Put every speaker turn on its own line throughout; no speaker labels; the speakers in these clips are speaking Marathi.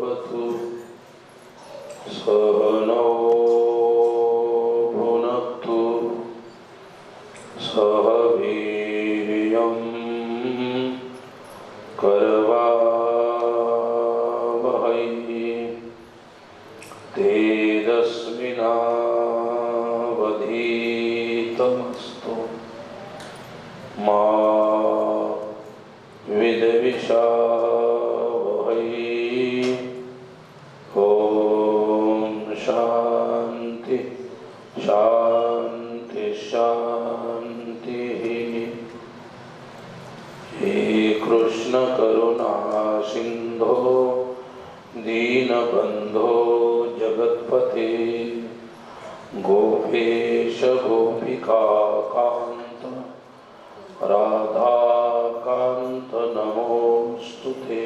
भवतु सहनौ भुनक्तु सह वीर्यं करवावहै तेजस्विनावधीतमस्तु मा विद्विषावहै। ओम शांति शांति शांति। हे कृष्ण करुणा सिंधो दीनबंधो जगत्पते गोपेश गोपिका कांत राधा कांत नमोस्तुते।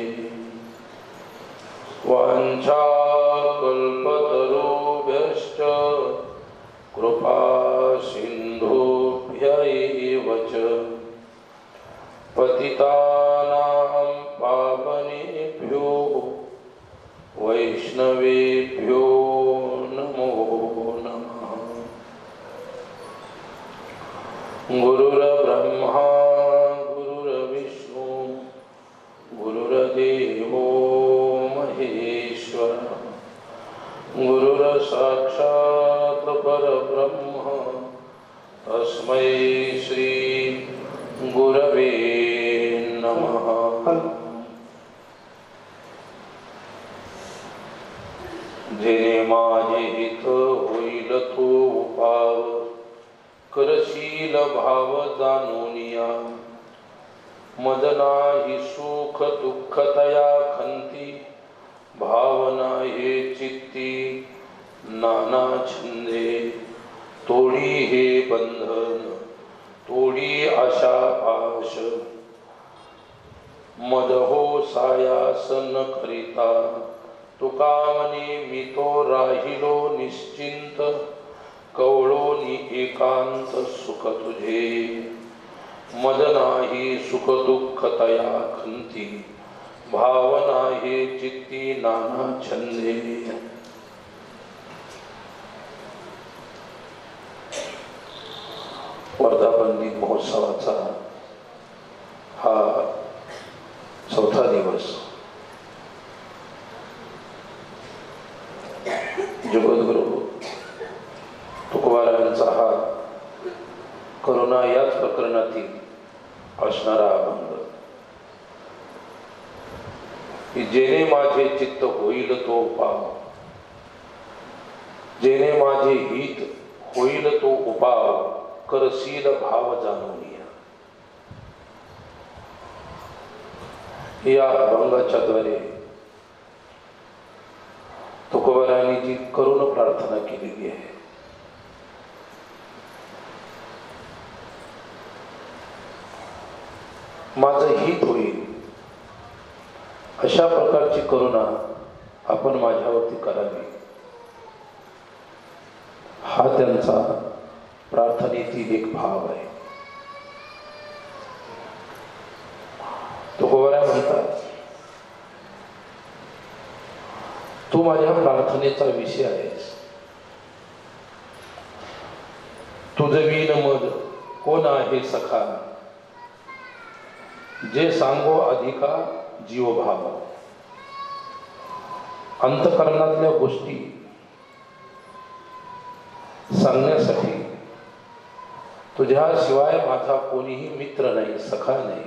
वाञ्छाकल्पतरुभ्यश्च कृपा सिन्धुभ्य एव च पतितानां पावनेभ्यो वैष्णवेभ्यो नमो नमः। गुरुर्ब्रह्मा गुरुर्विष्णु गुरुर्देवो महेश्वर गुरुर्साक्षात् परब्रह्म तस्मै श्री गुरवे नमः। जेणे माझे हित होईल तो उपाव करशील भाव जाणूनिया मद नाही सुख दुःख तया खंती भावना हे चित्ती नाना छंदे तोडी हे बंधन तोडी आशा पाश मद हो सायासन करिता तुका म्हणे मी तो राहिलो निश्चिंत कवळोनी एकांत सुख तुझे मद नाही सुख दुःख तया खंती भावना हे चित्ती नाना छंदे। वर्धापन दिन महोत्सवाचा हा चौथा दिवस जगद्गुरु तुकोबारायांचा हा करुणा याच प्रकरणातील असणारा अभंग की जेणे माझे चित्त होईल तो उपाव जेणे माझे हित होईल तो उपाव करशील भाव जाणूनिया। या अभंगाच्या द्वारे तुकोबारायांनी जी करुण प्रार्थना केलेली आहे माझं हित होईल अशा प्रकारची करुणा आपण माझ्यावरती करावी हा त्यांचा प्रार्थनेतील एक भाव आहे। तुकोबाराय म्हणतात तू माझ्या प्रार्थनेचा विषय आहेस तुझवीन मद कोण आहे सखा जे सांगो अधिका जीवभाव अंतकरणातल्या गोष्टी सांगण्यासाठी तुझ्याशिवाय माझा कोणीही मित्र नाही सखा नाही।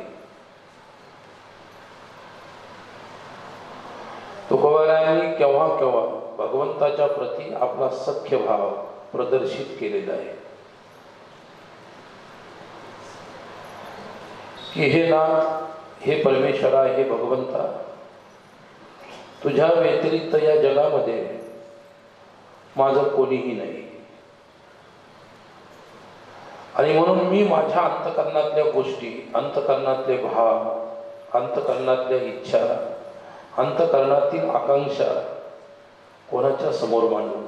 तुकोबारायांनी केव्हा केव्हा भगवंताच्या प्रती आपला सख्य भाव प्रदर्शित केलेला आहे की हे नाथ हे परमेश्वरा हे भगवंता तुझ्या व्यतिरिक्त या जगामध्ये माझं कोणीही नाही आणि म्हणून मी माझ्या अंतकरणातल्या गोष्टी अंतकरणातले भाव अंतकरणातल्या इच्छा अंतकरणातील आकांक्षा कोणाच्या समोर मांडू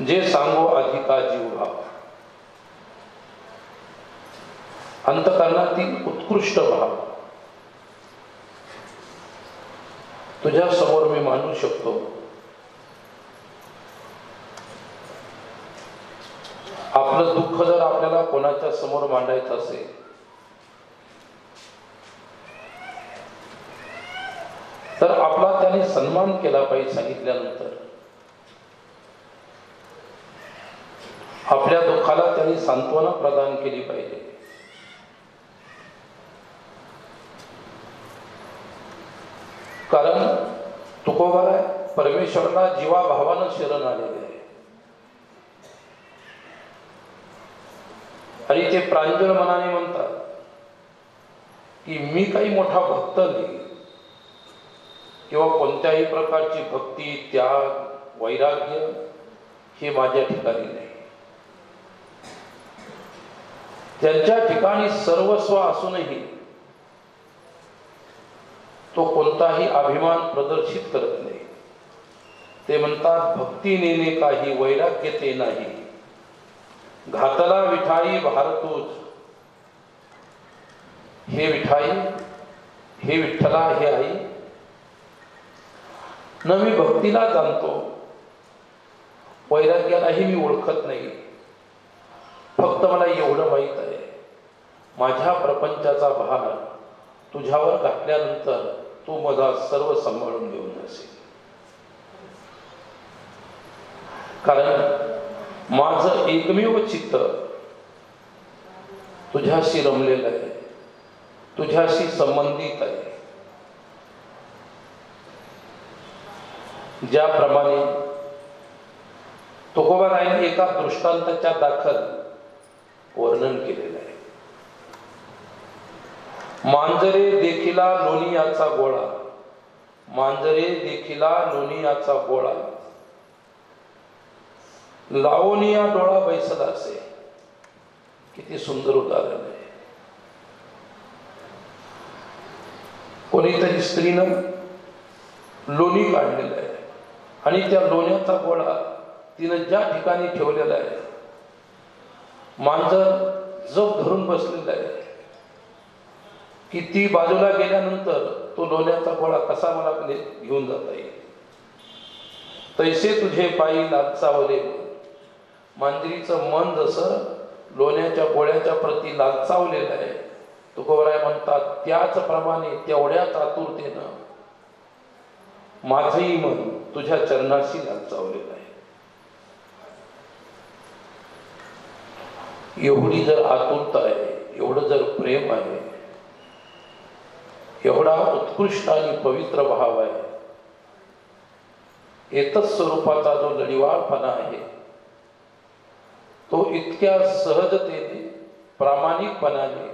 जे सांगो अधिका जीवभाव अंतकरणातील उत्कृष्ट भाव तुझ्या समोर मी मांडू शकतो. आपलं दुःख जर आपल्याला कोणाच्या समोर मांडायचं असेल तर आपला त्याने सन्मान केला पाहिजे. सांगितल्यानंतर आपल्या दुःखाला त्यांनी सांत्वना प्रदान केली पाहिजे. कारण तुकोबा परमेश्वराला जीवाभावानं शरण आलेले आहे आणि ते प्रांजळ मनाने म्हणतात की मी काही मोठा भक्त नाही किंवा कोणत्याही प्रकारची भक्ती, त्याग, वैराग्य हे माझ्या ठिकाणी नाही. त्यांच्या ठिकाणी सर्वस्व असूनही तो कोणताही अभिमान प्रदर्शित करत नाही. ते म्हणतात भक्ती नेणे काही वैराग्य ते नाही, घातला विठाई भारतूच. हे विठाई, हे विठ्ठला, हे आई, न मी भक्तीला जाणतो, वैराग्यालाही मी ओळखत नाही. फक्त मला एवढं माहीत आहे माझ्या प्रपंचाचा भार तुझ्यावर घातल्यानंतर तू माझा सर्व सांभाळून घेऊन असेल. कारण माझं एकमेव चित्त तुझ्याशी रमलेलं आहे, तुझ्याशी संबंधित आहे. ज्याप्रमाणे तुकोबारायांनी एका दृष्टांताच्या दाखल वर्णन केलेलं आहे. मांजरे देखिला लोणियाचा गोळा, मांजरे देखिला लोणियाचा गोळा, लावणिया डोळा बैसला असे. किती सुंदर उदाहरण आहे. कोणीतरी स्त्रीनं लोणी काढलेलं आहे आणि त्या लोण्याचा गोळा तिनं ज्या ठिकाणी ठेवलेला आहे, मांजर जप धरून बसलेला आहे की ती बाजूला गेल्यानंतर तो लोण्याचा गोळा कसा मला घेऊन जाता येईल. तैसे तुझे पायी लालचावले. मांजरीचं मन जसं लोण्याच्या गोळ्याच्या प्रती लालचावलेलं आहे, तुकोबराय म्हणतात त्याचप्रमाणे तेवढ्याच आतुरतेनं माझंही मन तुझ्या चरणाशी लालचावलेलं आहे. एवढी जर आतुरता आहे, एवढं जर प्रेम आहे, एवढा उत्कृष्ट आणि पवित्र भाव आहे, एकच स्वरूपाचा जो लढिवाळपणा आहे तो इतक्या सहजतेने, प्रामाणिकपणाने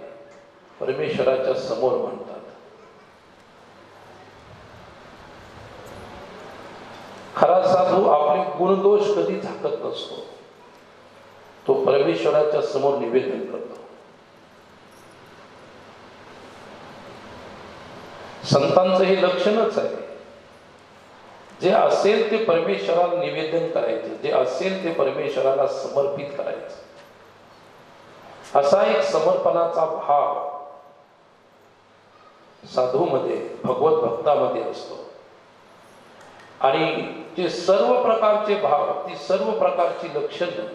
परमेश्वराच्या समोर म्हणतात. खरा साधू आपले गुणदोष कधी झाकत नसतो, तो परमेश्वराच्या समोर निवेदन करतो. संतांचं हे लक्षणच आहे. जे असेल ते परमेश्वराला निवेदन करायचे, जे असेल ते परमेश्वराला समर्पित करायचं. असा एक समर्पणाचा भाव साधूमध्ये, भगवत भक्तामध्ये असतो. आणि ते सर्व प्रकारचे भाव, ती सर्व प्रकारची लक्षणं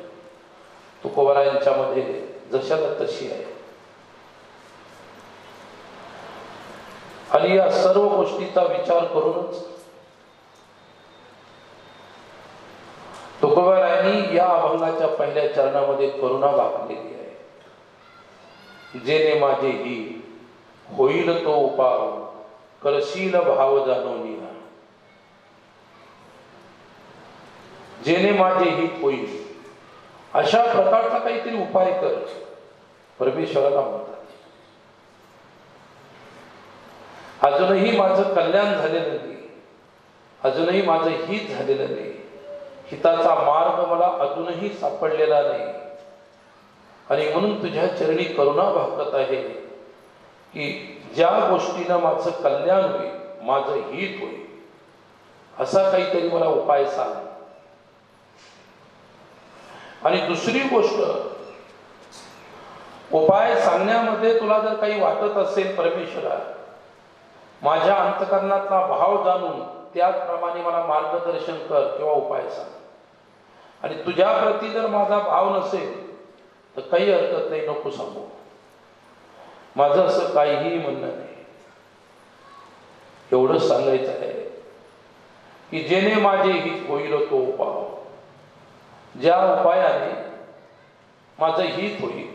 तुकोबारायांच्यामध्ये जशाला तशी आहे. आणि या सर्व गोष्टीचा विचार करूनच तुकोबारायांनी या अभंगाच्या पहिल्या चरणामध्ये करुणा दाखवलेली आहे. जेने माझे ही होईल तो उपाव, करशील भाव जाणवणी. जेने माझे हित होईल, अशा प्रकारचा काहीतरी उपाय कर, परमेश्वराला म्हणतात. अजूनही माझं कल्याण झालेलं नाही, अजूनही माझं हित झालेलं नाही, हिताचा मार्ग मला अजूनही सापडलेला नाही. आणि म्हणून तुझ्या चरणी करुणा भागत आहे की ज्या गोष्टीनं माझं कल्याण होईल, माझं हित होईल, असा काहीतरी मला उपाय सांग. आणि दुसरी गोष्ट, उपाय सांगण्यामध्ये तुला जर काही वाटत असेल परमेश्वरा, माझ्या अंतकरणातला भाव जाणून त्याप्रमाणे मला मार्गदर्शन कर किंवा उपाय सांग. आणि तुझ्या प्रती जर माझा भाव नसेल तर काही हरकत नाही, नको सांगू. माझं असं काहीही म्हणणं नाही. एवढंच सांगायचं आहे की जेणे माझे हित होईल तो उपाय, ज्या उपायाने माझं हित होईल,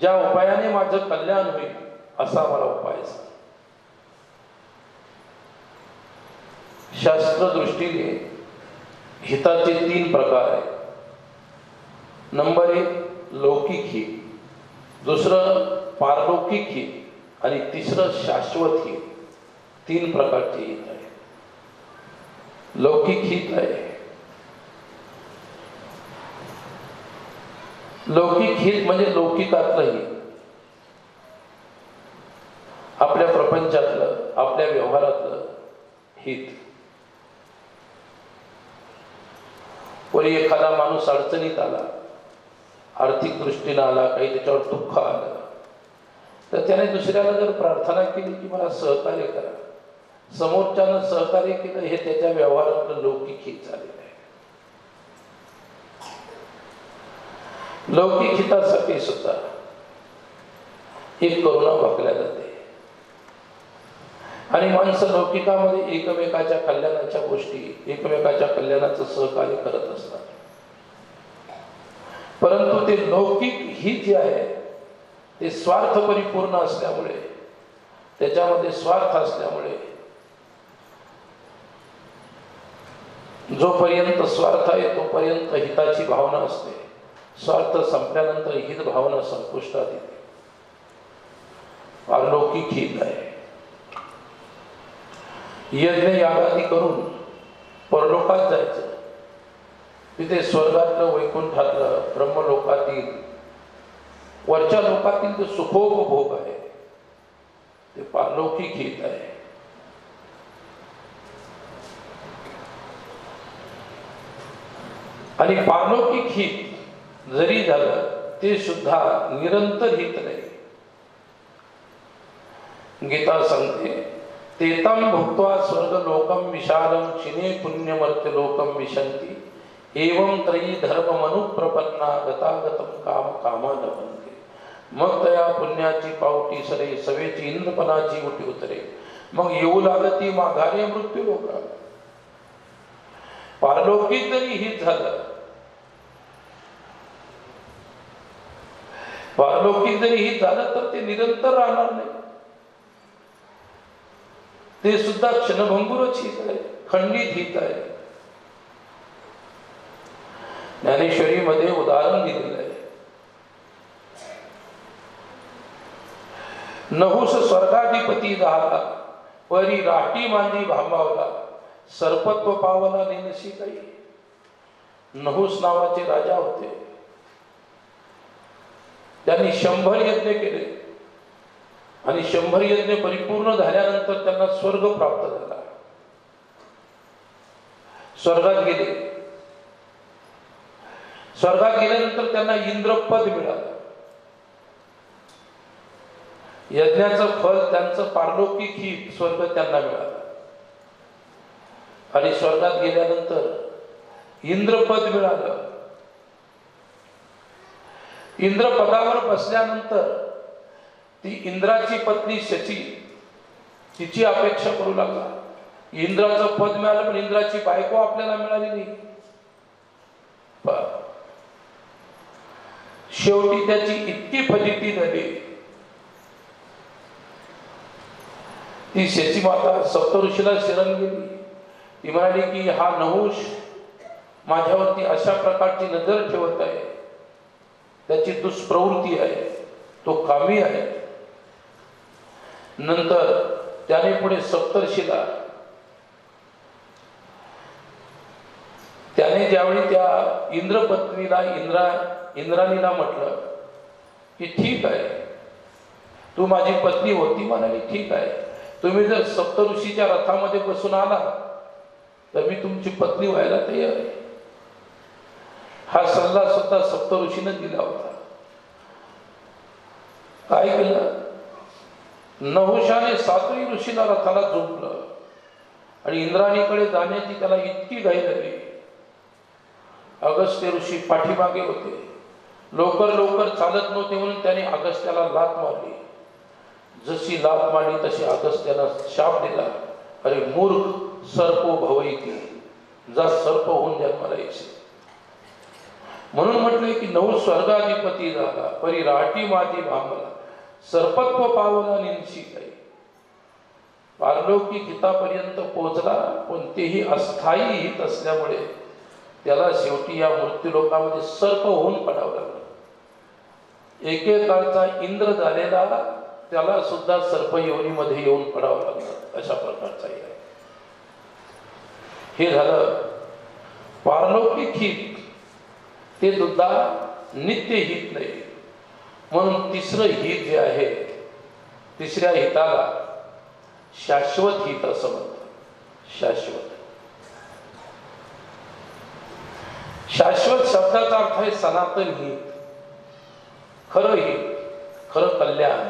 ज्या उपायाने माझं कल्याण होईल, असा मला उपाय सांग. शास्त्र दृष्टीने हिताचे 3 प्रकार आहेत. नंबर 1 लौकिक हित, दुसरं पारलौकिक हित आणि तिसरं शाश्वत हित. 3 प्रकारचे हित आहे. लौकिक हित आहे. लौकिक हित म्हणजे लौकिकातलं हित, आपल्या प्रपंचातलं, आपल्या व्यवहारातलं हित. कोणी एखादा माणूस अडचणीत आला, आर्थिक दृष्टीने आला, काही त्याच्यावर दुःख आलं, तर त्याने दुसऱ्याला जर प्रार्थना केली की मला सहकार्य करा, समोरच्यानं सहकार्य केलं, हे त्याच्या व्यवहारातलं लौकिक हित झालेलं आहे. लौकिक हितासाठी सुद्धा एक करुणा वाकल्या जाते आणि माणसं लौकिकामध्ये एकमेकाच्या कल्याणाच्या गोष्टी, एकमेकाच्या कल्याणाचं सहकार्य करत असतात. परंतु ते लौकिक हित जे आहे ते स्वार्थ परिपूर्ण असल्यामुळे, त्याच्यामध्ये स्वार्थ असल्यामुळे, जोपर्यंत स्वार्थ आहे तोपर्यंत हिताची भावना असते. स्वार्थ संपल्यानंतर हित भावना संपुष्टात येते. पारलौकिक हित आहे. यज्ञ यागादी करून परलोकात जायचं, तिथे स्वर्गातलं, वैकुंठातलं, ब्रह्मलोकातील, वरच्या लोकातील जे सुखोपभोग आहे ते पारलौकिक हित आहे. आणि पारलौकिक हित जरी झालं ते सुद्धा निरंतर हित नाही. गीता सांगते तेतम भुक्त्वा स्वर्गलोकम विशालम क्षिणे पुण्यमर्त्यलोकम विशन्ति एवं त्रयी धर्ममनुप्रपन्ना गतागतम काम कामा लभन्ते. मग तया पुण्याची पावटी सरे, सवेची इंद्रपणाची उठी उतरे, मग येऊ लागती माघारे मृत्यू लोका. पारलौकिक जरी हित झालं, पारलौकिक जरी हित झालं तर ते निरंतर राहणार नाही. ते सुद्धा क्षणभंगुरच हित आहे, खंडित हित आहे. ज्ञानेश्वरीमध्ये उदाहरण दिलेलं आहे. नहुस स्वर्गाधिपती झाला, परी राटी मांजी भांबावला, सर्पत्व पावला नेनशी काही. नहुस नावाचे राजा होते. त्यांनी 100 यज्ञ केले आणि 100 यज्ञ परिपूर्ण झाल्यानंतर त्यांना स्वर्ग प्राप्त झाला. स्वर्गात गेले. स्वर्गात गेल्यानंतर त्यांना इंद्रपद मिळालं. यज्ञाचं फल त्यांचं पारलौकिक हित स्वर्ग त्यांना मिळालं. आणि स्वर्गात गेल्यानंतर इंद्रपद मिळालं. इंद्रपदावर बसल्यानंतर ती इंद्राची पत्नी शची तिची अपेक्षा करू लागला. इंद्राचं पद मिळालं पण इंद्राची बायको आपल्याला मिळाली नाही. शेवटी त्याची इतकी फजिती झाली, ती शची माता सप्तऋषीला शरण गेली. ती म्हणाली की हा नहुष माझ्यावरती अशा प्रकारची नजर ठेवत आहे, त्याची दुष्प्रवृत्ती आहे, तो कामी आहे. नंतर त्याने पुढे सप्तर्षीला, त्याने ज्यावेळी त्या इंद्रपत्नीला इंद्राणीला म्हटलं की ठीक आहे, तू माझी पत्नी होती, म्हणाली ठीक आहे, तुम्ही जर सप्तऋषीच्या रथामध्ये बसून आला तर मी तुमची पत्नी व्हायला तयार आहे. हा सल्ला सुद्धा सप्तऋषीने दिला होता. काय केलं? नहुषाने सातही ऋषीला रथाला झोपलं आणि इंद्राणीकडे जाण्याची त्याला इतकी घाई झाली. अगस्त्य ऋषी पाठीमागे होते. लवकर लवकर चालत नव्हते म्हणून त्याने अगस्त्याला लाथ मारली. जशी लाथ मारली तशी अगस्त्याला शाप दिला, अरे मूर्ख सर्पो भवैती, जा सर्प होऊन जन्माला येशील. म्हणून म्हटलंय की नऊ स्वर्गाधिपती झाला परी राटी माती भांबला, सर्पत्व पावला निंशी काही. पारलौकिक हितापर्यंत पोहोचला, पण तेही अस्थायी हित असल्यामुळे त्याला शेवटी या मृत्यूलोकामध्ये सर्प होऊन पडावं लागलं. एकेकाळचा इंद्र झालेला त्याला सुद्धा सर्प योनीमध्ये येऊन पडावं लागलं. अशा प्रकारचा हे झालं पारलौकिक हित. ते सुद्धा नित्य हित नाही. म्हणून तिसरं हित जे आहे, तिसऱ्या हिताला शाश्वत हित असं म्हणतात. शाश्वत शाश्वत शब्दाचा अर्थ आहे सनातन हित, खरं हित, खरं कल्याण.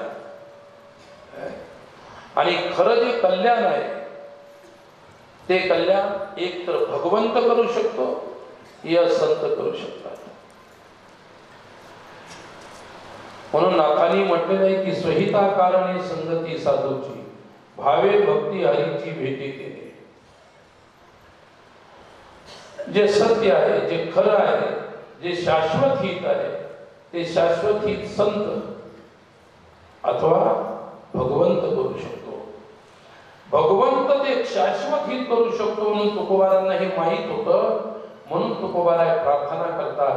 आणि खरं जे कल्याण आहे ते कल्याण एक तर भगवंत करू शकतो या संत करू शकतात. म्हणून नाथांनी म्हटलेलं आहे की स्वहिता कारणे संगती साधूची, भावे भक्ती हरीची भेटी केली. जे सत्य आहे, जे खरं आहे, जे शाश्वत हित आहे, ते शाश्वत हित संत अथवा भगवंत करू शकतो. भगवंत ते शाश्वत हित करू शकतो म्हणून तुकोबारांना हे माहीत होतं. म्हणून तुकोबाराय प्रार्थना करतात,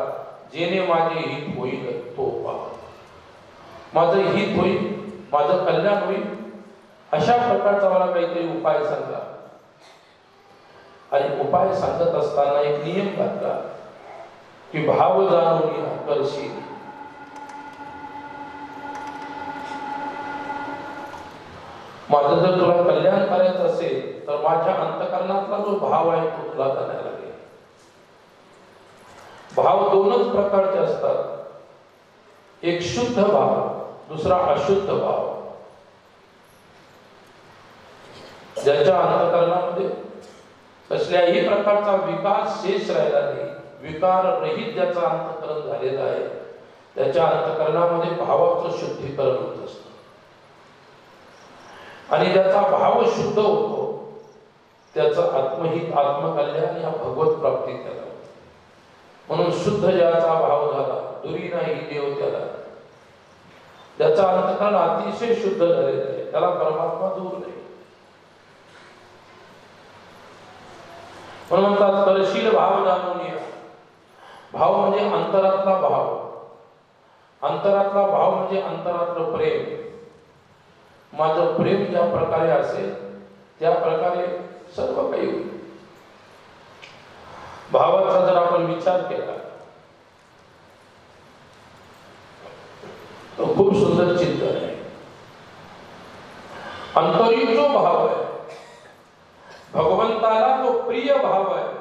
जेणे माझे हित होईल तो पाव. माझं हित होईल, माझं कल्याण होईल, अशा प्रकारचा मला काहीतरी उपाय सांगा. आणि उपाय सांगत असताना एक नियम घातला की भाव जाणून करशील. माझं जर तुला कल्याण करायचं असेल तर माझ्या अंतःकरणातला जो भाव आहे तो तुला जाणायला लागेल. भाव दोनच प्रकारचे असतात, एक शुद्ध भाव, दुसरा अशुद्ध भाव. ज्याच्या अंतःकरणामध्ये कसल्याही प्रकारचा विकार शेष राहिला नाही, विकार रहित ज्याचा अंतःकरण झालेला आहे, त्याच्या अंतःकरणामध्ये भावाचं शुद्धीकरण होत असतं. आणि ज्याचा भाव शुद्ध होतो त्याचं आत्महित, आत्मकल्याण या भगवत प्राप्ती त्याला. म्हणून शुद्ध ज्याचा भाव झाला, दुरी नाही देव त्याला. ज्याचा अंतःकरण अतिशय शुद्ध झालेलं आहे, त्याला परमात्मा दूर नाही. म्हणून म्हणतात करशील भाव जाणून या. भाव म्हणजे अंतरातला भाव. अंतरातला भाव म्हणजे अंतरातलं प्रेम. माझं प्रेम ज्या प्रकारे असेल त्या प्रकारे सर्व काही होईल. भावाचा जर आपण विचार केला तो खूप सुंदर चिंतन आहे. अंतरी जो भाव आहे, भगवंताला जो प्रिय भाव आहे,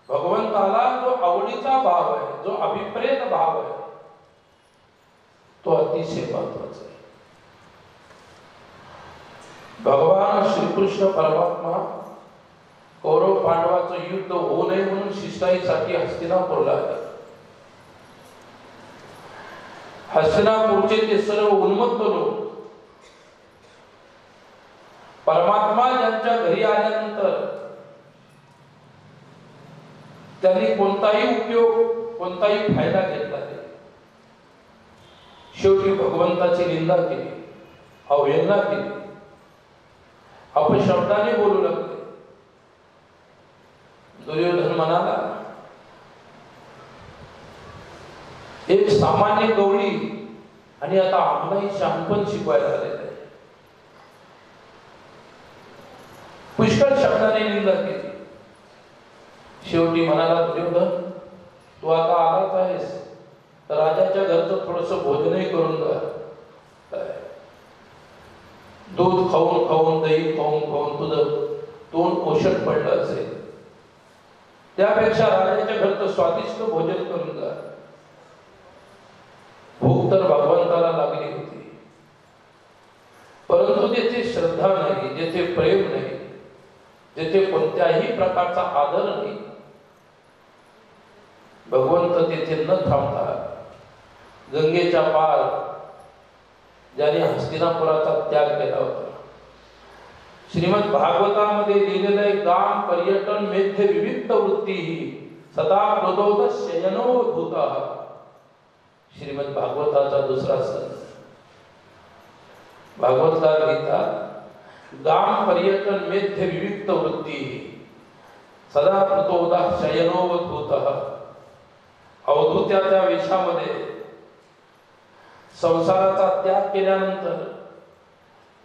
भगवंताला जो आवडीचा भाव आहे, जो अभिप्रेत भाव आहे, तो अतिशय महत्वाचा आहे. भगवान श्रीकृष्ण परमात्मा कौरव पांडवाचं युद्ध होऊ नये म्हणून शिष्टाईसाठी हस्तिनापूरला आले. हस्तिनापूरचे ते सर्व उन्मत्त लोक परमात्मा ज्यांच्या घरी आल्यानंतर त्यांनी कोणताही उपयोग, कोणताही फायदा घेतला नाही. शेवटी भगवंताची निंदा केली, अवहेलना केली, अपशब्दाने बोलू लागले. दुर्योधन म्हणाला, एक सामान्य गवळी आणि आता आम्हालाही शहाणपण शिकवायला आलेलं आहे. पुष्कळ शब्दाने निंदा केली. शेवटी म्हणाला, दुर्योधन तू आता आलाच आहेस तर राजाच्या घरचं थोडस भोजनही करून जा. दूध खाऊन खाऊन, दही खाऊन खाऊन तुझं तोंड ओशट पडलं असेल, त्यापेक्षा राजाच्या घरचं स्वादिष्ट भोजन करून जा. भूक तर भगवंताला लागली होती. परंतु जेथे श्रद्धा नाही, जेथे प्रेम नाही, जेथे कोणत्याही प्रकारचा आदर नाही, भगवंत तेथे न थांबता गंगेच्या पार ज्याने हस्तिनापुराचा त्याग केला होता. श्रीमद भागवतामध्ये लिहिलेलं आहे, गाम पर्यटन मेध्य विविध वृत्ती सदा प्रदोद शयनोद्भूत. श्रीमद भागवताचा दुसरा संत भागवतकार लिहितात, गाम पर्यटन मेध्य विविध वृत्ती सदा प्रदोद शयनोद्भूत. अवधूत्याच्या वेशामध्ये संसाराचा त्याग केल्यानंतर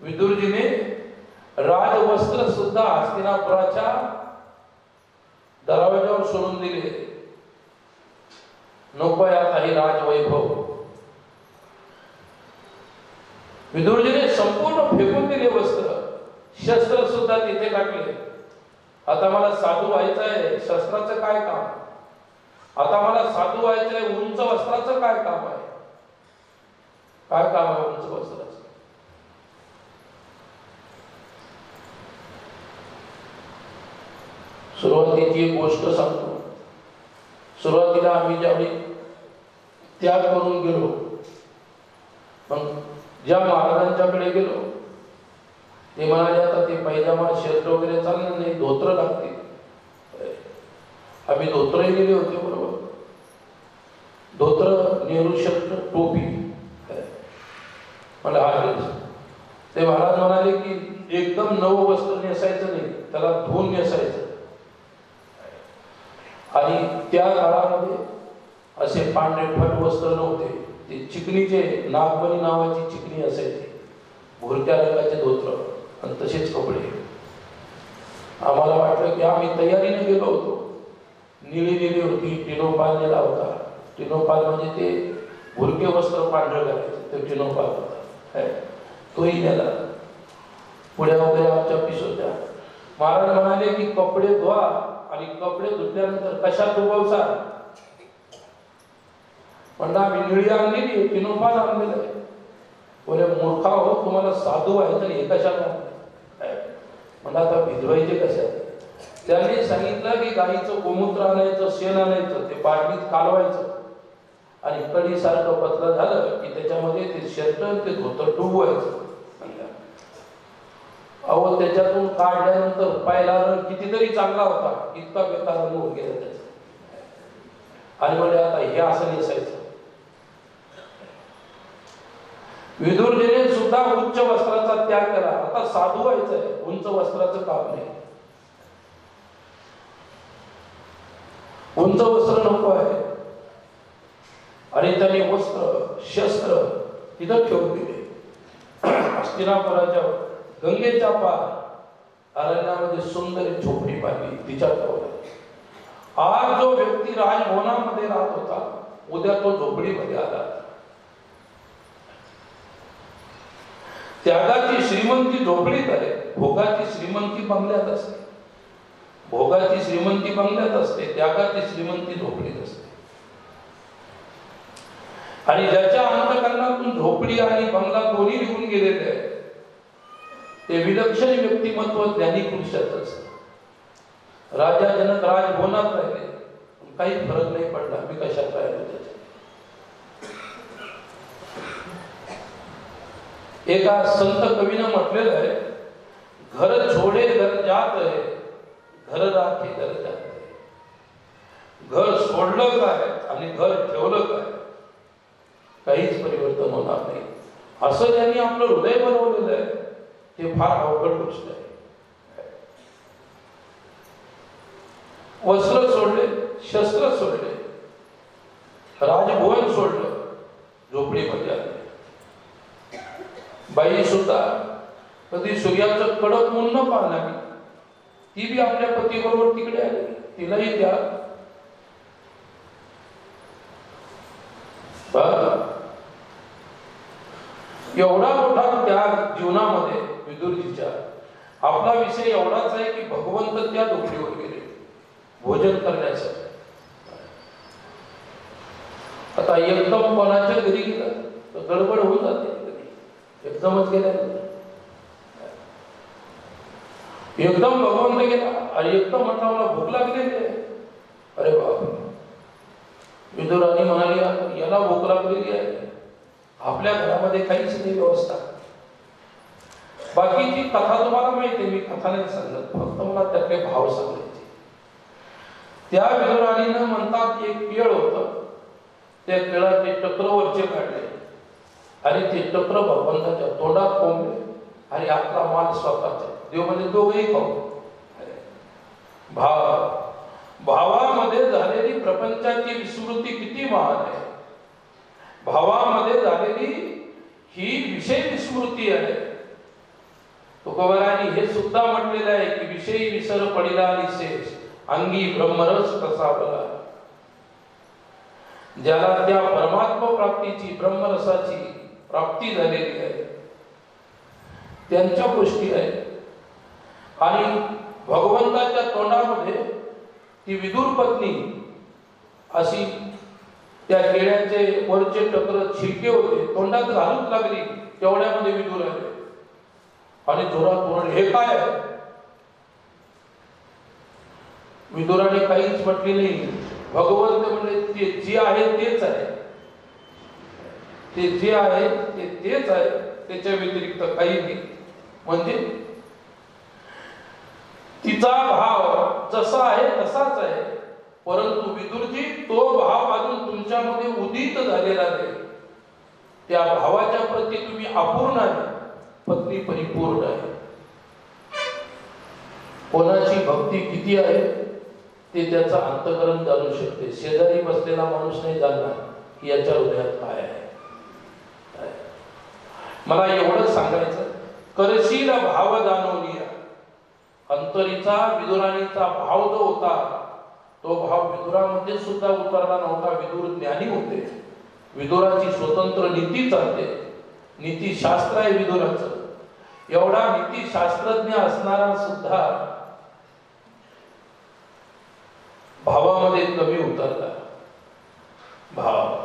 विदुरजीने राजवस्त्र सुद्धा हस्तिनापुराच्या दरवाजावर सोडून दिले. नको आता हे राजवैभव. विदुरजीने संपूर्ण फेकून दिले वस्त्र, शस्त्र सुद्धा तिथे टाकले. आता मला साधू व्हायचं आहे, शस्त्राचं काय काम? आता मला साधू व्हायचं आहे, उंच वस्त्राचं काय काम आहे? काय काम आहे उंच वस्त्राचं? सुरुवातीची एक गोष्ट सांगतो. सुरुवातीला आम्ही ज्यावेळी त्याग करून गेलो, मग ज्या महाराजांच्याकडे गेलो ते म्हणाले, आता ते पैजामा शर्ट वगैरे चालणार नाही, धोत्र लागते. आम्ही धोत्रही गेले होते बरोबर, धोत्र, नेहरू शर्ट, टोपी. मला ते महाराज म्हणाले की एकदम नवं वस्त्र नेसायचं नाही, त्याला धुवून नेसायचं. आणि त्या काळामध्ये असे पांढरे फट वस्त्र नव्हते, ते चिकणीचे, नागमणी नावाची चिकणी असायची, भुरक्या रंगाचे धोत्र आणि तसेच कपडे. आम्हाला वाटलं की आम्ही तयारीने गेलो होतो. निळी निळी होती, टिनोपाल नेला होता. टिनोपाल म्हणजे ते भुरके वस्त्र पांढरं घालायचं, ते टिनोपाल होता, तोही नेला. पुढे वगैरे आमच्या पिस होत्या. महाराज म्हणाले की कपडे धुवा, आणि कपडे धुतल्यानंतर कशात धुवायचा? म्हणलं आम्ही निळी आणलेली, टिनोपाल आणलेलं आहे. बोले मूर्खा हो, तुम्हाला साधू व्हायचं हे कशात? म्हणलं आता भिजवायचे कशात? त्यांनी सांगितलं की गाईचं गोमूत्र आणायचं, शेण आणायचं, ते बाटलीत कालवायचं आणि कडीसारखं पतलं झालं की त्याच्यामध्ये ते शर्ट ते धोतर डुबवायचं. अहो त्याच्यातून काढल्यानंतर पाहिला रंग कितीतरी चांगला होता, इतका बेकार रंग होऊन गेला त्याचा. आणि म्हणजे आता हे असं नेसायचं. विदुरजीने सुद्धा उच्च वस्त्राचा त्याग केला. आता साधू व्हायचंय, उंच वस्त्राचं काम नाही. उंच वस्त्र नको आहे. आणि त्याने वस्त्र, शस्त्र तिथं ठेवून दिले. हस्तिनापुराच्या गंगेच्या पार अरण्यामध्ये सुंदर झोपडी पाहिली, तिच्या ठेवलं. आज जो व्यक्ती राजभवनामध्ये राहत होता, उद्या तो झोपडीमध्ये आला. त्यागाची श्रीमंती झोपडीत आहे, भोगाची श्रीमंती बंगल्यात असते. भोगाची श्रीमंती बंगल्यात असते, त्यागाची श्रीमंती झोपडीत असते. आणि ज्याच्या अंतःकरणातून झोपडी आणि बंगला दोन्ही निघून गेलेले आहे, ते विलक्षण व्यक्तिमत्व ज्ञानी पुरुषाचं असतं. राजा जनक राजभवनात राहिले, काही फरक नाही पडला मी कशात राहिलो त्याच्यात. एका संत कवीनं म्हटलेलं आहे, घर छोडे घर जात आहे, घर राखे घर जात आहे. घर सोडलं काय आणि घर ठेवलं काय, काहीच परिवर्तन होणार नाही. असं ज्यांनी आपलं हृदय बनवलेलं आहे ते फार अवघड गोष्ट आहे. वस्त्र सोडले, शस्त्र सोडले, राजभवन सोडलं, झोपडीमध्ये आले. बाई सुद्धा कधी सूर्याचं कडक ऊन न पाहणार, ती बी आपल्या पतीबरोबर तिकडे आली, तिलाही त्या एवढा मोठा त्याग जीवनामध्ये विदुरजीच्या. आपला विषय एवढाच आहे की भगवंत त्या झोपडीवर गेले भोजन करण्यासाठी. आता एकदम कोणाच्या घरी गेला तर गडबड होऊन जाते, एकदमच गेल्या एकदम भगवंत गेला आणि एकदम म्हटला मला भूक लागलेली आहे. अरे बाप, विदुराणी म्हणाली याला भूक लागलेली आहे, आपल्या घरामध्ये काहीच नाही व्यवस्था. बाकीची कथा तुम्हाला माहिती आहे, मी कथा नाही सांगत, फक्त मला त्यातले भाव सांगायचे. त्या विदुराणीनं म्हणतात की एक केळ होतं, त्या केळाचे चक्र वरचे काढले आणि ते चक्र भगवंताच्या तोंडात कोंबले आणि आपला माल स्वतःचा. देव म्हणजे दोघेही खाऊ. भावामध्ये झालेली प्रपंचाची विस्मृती किती महान आहे. भावामध्ये झालेली ही विषय विस्मृती आहे. तुकोबारांनी हे सुद्धा म्हटलेलं आहे की विषयी विसर पडिला निशेष, अंगी ब्रह्मरस कसा बला. ज्याला त्या परमात्मा प्राप्तीची ब्रह्मरसाची प्राप्ती झालेली आहे त्यांच्या गोष्टी आहेत. आणि भगवंताच्या तोंडामध्ये ती विदुर पत्नी अशी त्या केळ्याचे वरचे चक्र छिलके होते तोंडात घालूच लागली, तेवढ्यामध्ये विदुर आले आणि जोरात ओरडले, हे काय आहे? विदुराने काहीच म्हटले नाही. भगवंत म्हणले ते जे आहे तेच आहे, ते जे आहे ते तेच आहे, त्याच्या व्यतिरिक्त काही नाही. म्हणजे तिचा भाव जसा आहे तसाच आहे, परंतु विदुरजी तो भाव अजून तुमच्यामध्ये उदित झालेला नाही. त्या भावाच्या प्रती तुम्ही अपूर्ण आहे, पत्नी परिपूर्ण आहे. कोणाची भक्ती किती आहे ते त्याचं अंतःकरण जाणू शकते. शेजारी बसलेला माणूस नाही जाणणार की याच्या हृदयात काय आहे. मला एवढंच सांगायचं, करशील भाव जाणवून. अंतरीचा विदुराणीचा भाव जो होता तो भाव विदुरामध्ये सुद्धा उतरला नव्हता. विदुर ज्ञानी होते, विदुराची स्वतंत्र नीती चालते, नीतिशास्त्र आहे विदुराचं. एवढा नीतिशास्त्रज्ञ असणारा सुद्धा भावामध्ये कमी उतरला. भाव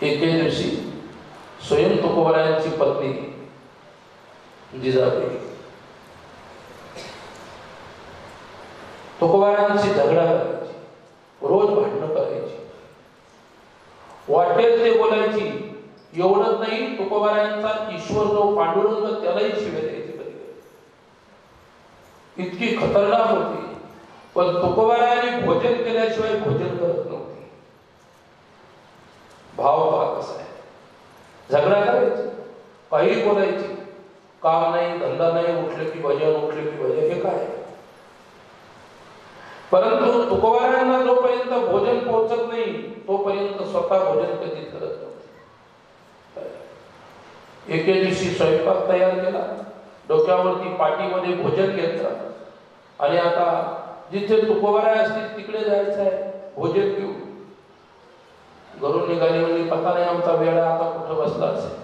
एके दिवशी स्वयं तुकोबारायांची पत्नी जिजाबाई तुकोबारायांची झगडा करायची, रोज भांडणं करायची, वाटेल ते बोलायची. एवढंच नाही, तुकोबारायांचा ईश्वर जो पांडुरंग त्यालाही शिव्या द्यायची. इतकी खतरनाक होती. पण तुकोबारायांनी भोजन केल्याशिवाय भोजन करत नव्हती. भाव पहा कसा आहे. झगडा करायची, काही बोलायची, काम नाही धंदा नाही, उठले की भजन, उठले की भजन, हे काय. परंतु तुकोबारायांना जोपर्यंत भोजन पोहोचत नाही तोपर्यंत स्वतः भोजन कधी करत नव्हते. एके दिवशी स्वयंपाक तयार केला, डोक्यावरती पाठीमध्ये भोजन घेतलं आणि आता जिथे तुकोबाराय असतील तिकडे जायचं आहे भोजन घेऊ. घरून निघाली म्हणजे पता नाही आमचा वेळा आता कुठं बसला असेल,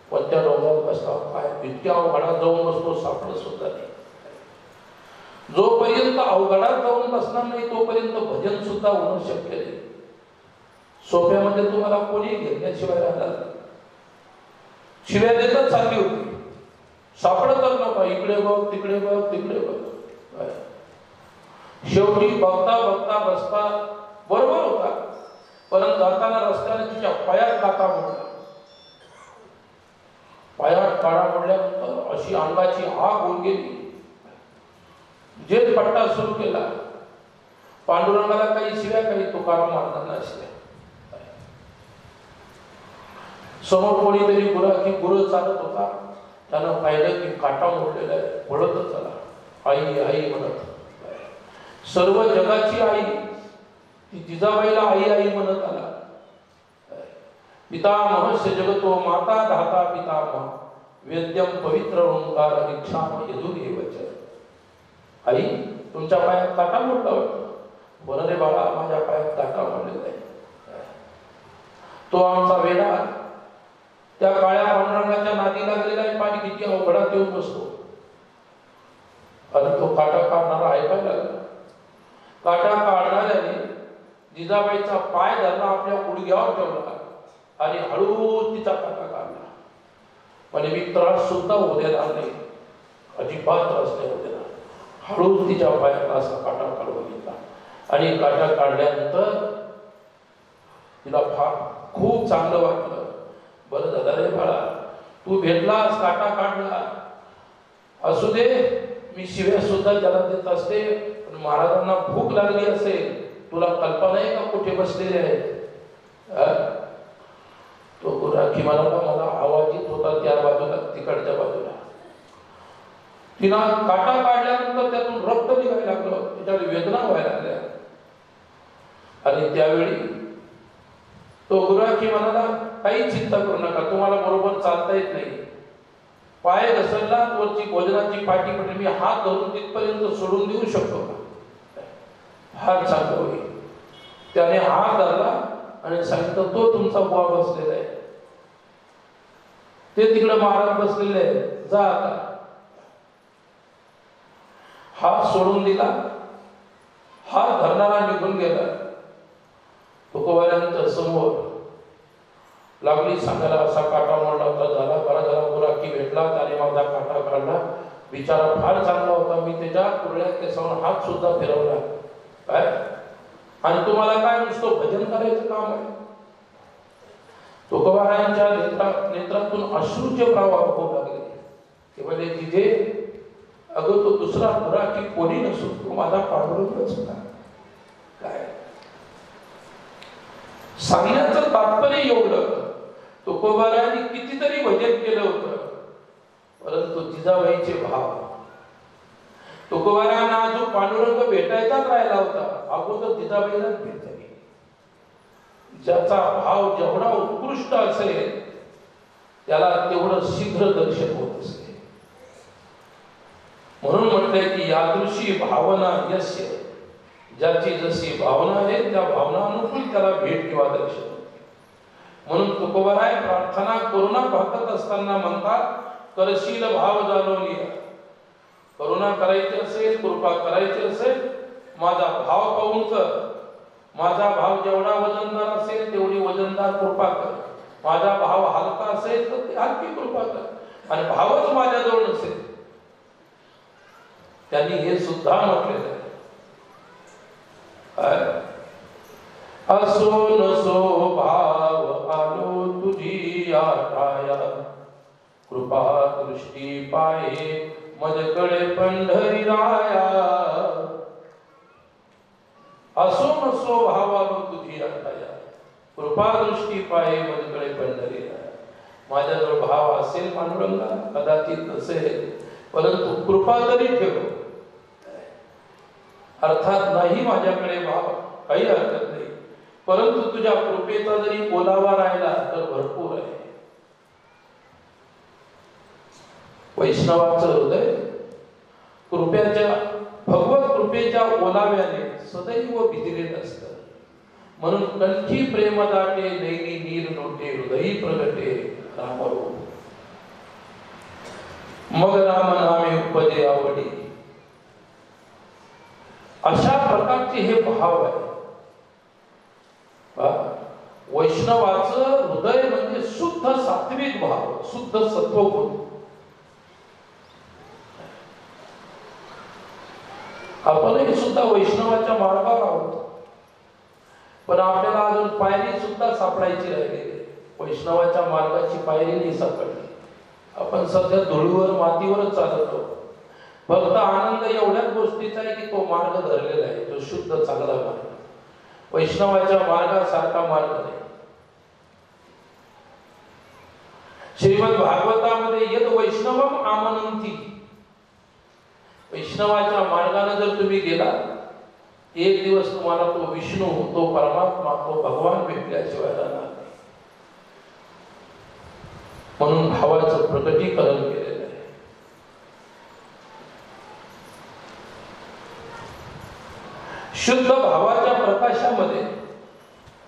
कोणत्या डोंगरावर बसला, काय इतक्या अवघडात जाऊन बसतो सापडत सुद्धा नाही. जोपर्यंत अवघडात जाऊन बसणार नाही तोपर्यंत भजन सुद्धा होणं शक्य नाही. सोप्यामध्ये तुम्हाला कोणी घेतल्याशिवाय राहणार. शिव्या देतच चालली होती, सापडतच नव्हता, इकडे बघ तिकडे बघ तिकडे बघ. शेवटी बघता बघता बसता बरोबर होता, परंतु जाताना रस्त्याने तिच्या पायात काटा मोडला. पायात काटा मोडल्यानंतर अशी अंगाची आग होऊन गेली. जेल पट्टा सुरू केला. पांडुरंगाला काही शिव्या, काही तुकाराम महाराजांना शिव्या. समोर कोणीतरी गुरं चालत होता, त्यानं पाहिलं की काटा मोडलेला आहे, पळतच चला, आई आई म्हणत. सर्व जगाची आई ती जिजाबाईला आई आई म्हणत आला. पितामहस्य जगतो माता धाता पितामह वेद्यम पवित्र ओंकार दीक्षाम यजुर्येवच. आई तुमच्या पायात काटा मोडला वाटतं. बरं रे बाळा, माझ्या पायात काटा मोडलेला आहे. तो आमचा वेडा त्या काळ्या पांडुरंगाच्या नादी लागलेला आहे. पाणी किती अवघडात येऊन बसतो आणि तो काटा काढणारा ऐकायला लागला. काटा काढणाऱ्याने जिजाबाईचा पाय धरला, आपल्या गुडघ्यावर ठेवला आणि हळूच तिचा काटा काढला. म्हणजे मी त्रास सुद्धा होऊ देणार नाही, अजिबात त्रास नाही होऊ देणार. हळूच तिच्या पायाला असा काटा काढून घेतला आणि काटा काढल्यानंतर तिला फार खूप चांगलं वाटलं. बरं झालं रे बाळा, तू भेटलास, काटा काढला, असू दे, मी शिव्या सुद्धा त्याला देत असते, पण महाराजांना भूक लागली असेल, तुला कल्पना आहे का कुठे बसलेले आहेत? तो गुराखी म्हणाला, मला आवाज येत होता त्या बाजूला, तिकडच्या बाजूला. तिला काटा काढल्यानंतर त्यातून रक्त निघायला लागलं, त्याच्यावर वेदना व्हायला लागल्या. आणि त्यावेळी तो गुराखी म्हणाला, काही चिंता करू नका, तुम्हाला बरोबर चालता येत नाही, पाय घसरला वरची भोजनाची पाठी पडली, मी हात धरून तिथपर्यंत सोडून देऊ शकतो का? फार चांगलं होईल. त्याने हात धरला आणि सांगितलं, तो तुमचा बुवा बसलेला आहे, ते तिकडे महाराज बसलेले आहे, जा आता. हात सोडून दिला, हात धरणारा निघून गेला. तुकोबाऱ्यांच्या समोर लागली सांगायला, असा काटा मोडला होता, झाला बरा झाला, गुराखी भेटला, त्याने माझा काटा काढला, बिचारा फार चांगला होता, मी त्याच्या कुरळ्या केसावर हात सुद्धा फिरवला. काय? आणि तुम्हाला काय नुसतं भजन करायचं काम आहे? तुकोबारायांच्या नेत्रातून अश्रूचे प्रवाह होऊ लागले. ते म्हणजे तिथे, अगं तो दुसरा गुराखी कोणी नसो, तो माझा पांडुरंगच होता. काय सांगण्याचं तात्पर्य एवढं, तुकोबारायांनी कितीतरी भजन केलं होतं, परंतु जिजाबाईचे भाव, तुकोबारायांना अजून पांडुरंग भेटायचाच राहिला होता, अगोदर जिजाबाईलाच भेट झाली. ज्याचा भाव जेवढा उत्कृष्ट असेल त्याला तेवढं शीघ्र दर्शन होत असेल. म्हणून म्हटलंय की यादृशी भावना यस्य, ज्याची जशी भावना आहे त्या भावनानुकूल त्याला भेट किंवा दर्शन होते. म्हणून तुकोबाराय प्रार्थना करुणा भागत असताना म्हणतात, करशील भाव जाणवली. करुणा करायची असेल, कृपा करायची असेल, माझा भाव पाहून कर. माझा भाव जेवढा वजनदार असेल तेवढी वजनदार कृपा कर. माझा भाव हलका असेल तर ती हलकी कृपा कर. आणि भावच माझ्याजवळ नसेल, त्यांनी हे सुद्धा म्हटलेलं आहे, असो नसो भाव आलो तुझी आठाया, कृपा दृष्टी पाये मजकडे पंढरी राया. असो नसो भाव आलो तुझी आठाया, कृपा दृष्टी पाये मजकडे पंढरी राया. माझ्याजवळ भाव असेल पांडुरंगा, कदाचित नसेल, परंतु कृपा तरी ठेव. अर्थात नाही माझ्याकडे भाव, काही हरकत नाही, परंतु तुझ्या कृपेचा जरी ओलावा राहिला तर भरपूर आहे. वैष्णवाचं हृदय कृपेच्या, भगवत कृपेच्या ओलाव्याने सदैव भिजलेलं असतं. म्हणून कंठी प्रेम दाटे, नैनी नीर लोटे, हृदयी प्रगटे रामरूप. मग राम नामे उपजे आवडी. अशा प्रकारचे हे भाव आहे. वैष्णवाचं हृदय म्हणजे शुद्ध सात्विक भाव, शुद्ध सत्वगुण. आपणही सुद्धा वैष्णवाच्या मार्गावर आहोत, पण आपल्याला अजून पायरी सुद्धा सापडायची राहिली. वैष्णवाच्या मार्गाची पायरी नाही सापडली. आपण सध्या धुळीवर मातीवरच चालतो. फक्त आनंद एवढ्याच गोष्टीचा आहे की तो मार्ग धरलेला आहे, तो शुद्ध चांगला मार्ग. वैष्णवाच्या मार्गासारखा मार्ग नाही. श्रीमद भागवतामध्ये यद वैष्णवम आमनंती, वैष्णवाच्या मार्गाने जर तुम्ही गेला, एक दिवस तुम्हाला तो विष्णू, तो परमात्मा, तो भगवान भेटल्याशिवाय राहणार नाही. म्हणून भावाचं प्रकटीकरण केलेलं आहे. शुद्ध भावाच्या प्रकाशामध्ये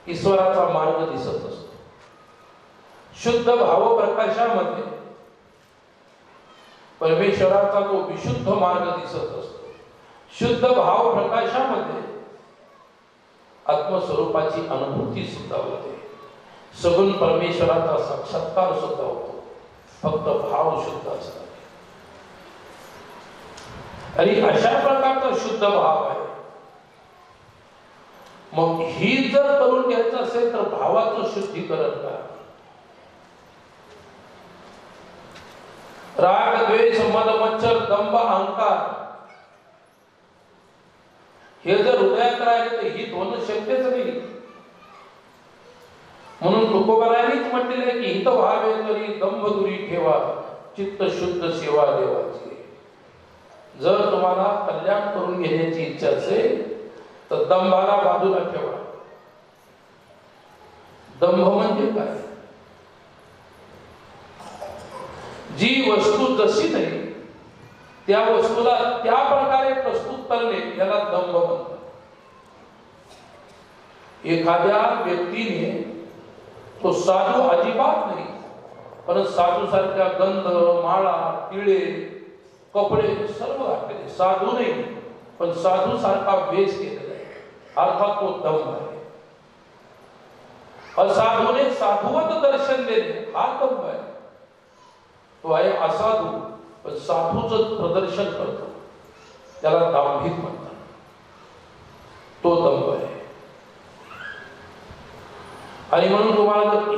ईश्वराचा मार्ग दिसत असतो. शुद्ध भाव प्रकाशामध्ये परमेश्वराचा तो विशुद्ध मार्ग दिसत असतो. शुद्ध भाव प्रकाशामध्ये आत्मस्वरूपाची अनुभूती सुद्धा होते. सगुण परमेश्वराचा साक्षात्कार सुद्धा होतो. फक्त भाव शुद्ध असतात. आणि अशा प्रकारचा शुद्ध भाव आहे. मग ही जर करून घ्यायचं असेल तर भावाचं शुद्धीकरण करा. राग, द्वेष, मद, मच्छर, दंभ, अहंकार हे जर हृदयात राहिले तर ही दोन शक्यच नाही. म्हणून तुकोबारायांनीच म्हटलेलं आहे की हित व्हावे तरी दंभ दुरी ठेवा, चित्त शुद्ध सेवा देवाची. जर तुम्हाला कल्याण करून घेण्याची इच्छा असेल तर दंभाला बाजूला ठेवा. दंभ म्हणजे काय? जी वस्तू जशी नाही त्या वस्तूला त्या प्रकारे प्रस्तुत करणे याला दंभ म्हणतात. एखाद्या व्यक्तीने तो साधू अजिबात नाही, पण साधू सारख्या गंध, माळा, तिळे, कपडे सर्व घातलेले, साधू नाही पण साधू सारखा वेश केलेला आहे, अर्थात तो दंभ आहे. असाधूने साधुवत दर्शन देणे हा दंभ आहे. तो आहे असाधू पण साधूच प्रदर्शन करतो, त्याला दांभिक म्हणतात. तो दंभ आहे. आणि म्हणून तुम्हाला जर